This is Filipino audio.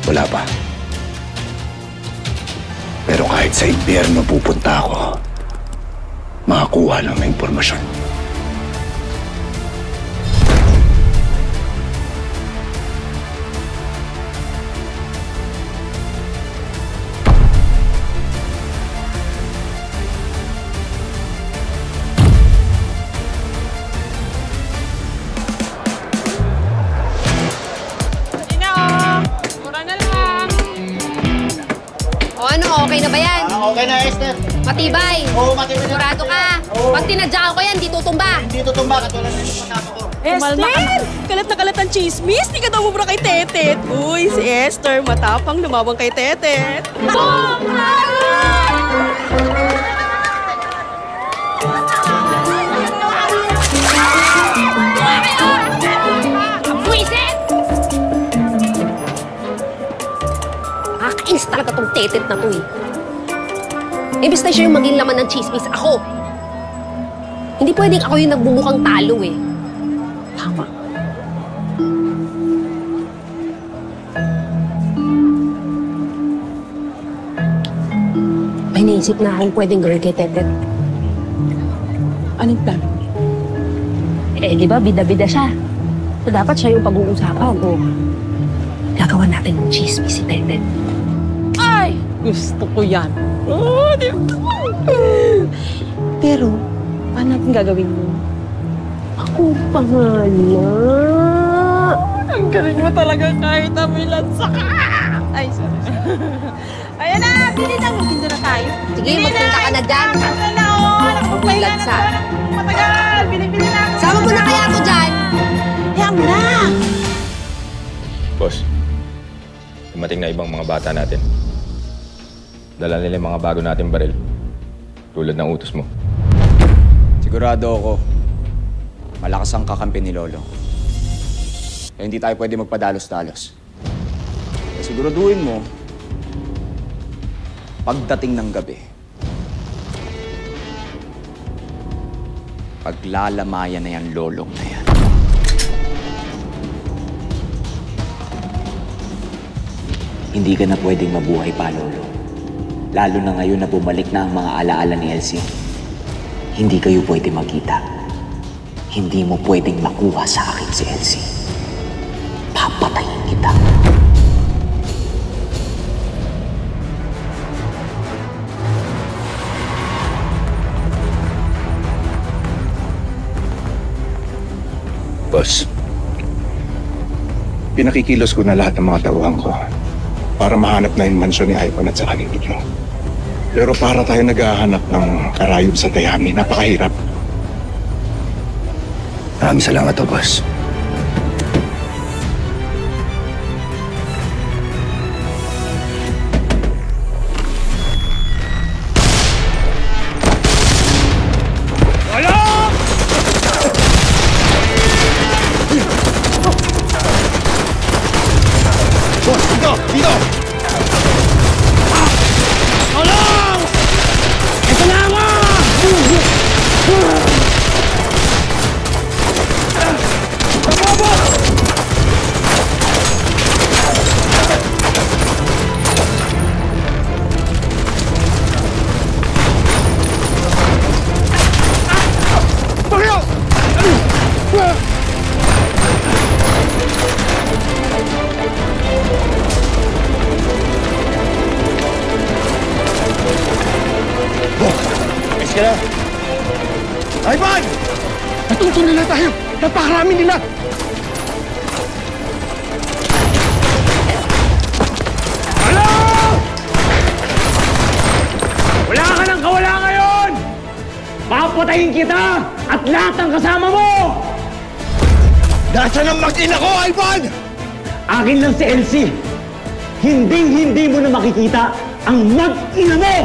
Wala pa. Pero kahit sa impyerno pupunta ako, makakuha lang ng impormasyon. Okay na ba yan? Okay na, Esther. Matibay. Oo, matibay na. Sigurado ka. Oo. Pag tinadyakan ko yan, di tutumba. Hindi tutumba, katulad na yung pagkato ko. Esther! Kalat na kalat ang chismis. Di ka daw mubra kay Tetet. Uy, si Esther, matapang lumabang kay Tetet. Buisit! Nakakainis talaga tong Tetet na to eh. Imbis na siya yung maging laman ng chismis, ako. Hindi pwedeng ako yung nagbubukang talo eh. Tama. May naisip na akong pwedeng gawin kay Tetet. Anong plano? Eh, di ba, bida-bida siya. So, dapat siya yung pag-uusapan o gagawa natin ng chismis si Tetet. Ay! Gusto ko yan. Oh, di ba? Pero, paano natin gagawin mo? Ako pa nga na. Ang galing mo talaga kahit amilansa ka! Ay, sorry. Ayan na! Bili na! Magpinda na tayo. Sige, magpunta ka na dyan. Ano na, oh! Nakapagpahinga na Lansa. matagal! Bili-bili na ako! Sama mo na kaya ako dyan. Hayaan mo na! Boss, dumating na ibang mga bata natin. Dala nila yung mga bago nating baril. Tulad ng utos mo. Sigurado ako, malakas ang kakampi ni Lolo. Kaya hindi tayo pwede magpadalos-dalos. Kaya siguraduhin mo, pagdating ng gabi, paglalamayan na yan lolong na yan. Hindi ka na pwedeng mabuhay pa, Lolo. Lalo na ngayon na bumalik na ang mga alaala ni Elsie. Hindi kayo pwede magkita. Hindi mo pwedeng makuha sa akin si Elsie. Papatayin kita. Boss, pinakikilos ko na lahat ng mga tauhan ko para mahanap na yung mansyon ni Ivan at sa kanilid mo. Pero para tayo naghahanap ng karayom sa Dayami, napakahirap. Maraming salamat to, boss. Boss, dito! Dito! Tolong! Ito na ako! Ivan! Natuto nila tayo! Napakarami nila! Hello! Wala ka nang kawala ngayon! Papatayin kita at lahat ng kasama mo! Nasaan ang mag-ina ko, Ivan? Akin lang si Elsie. Hindi mo na makikita ang mag-ina mo!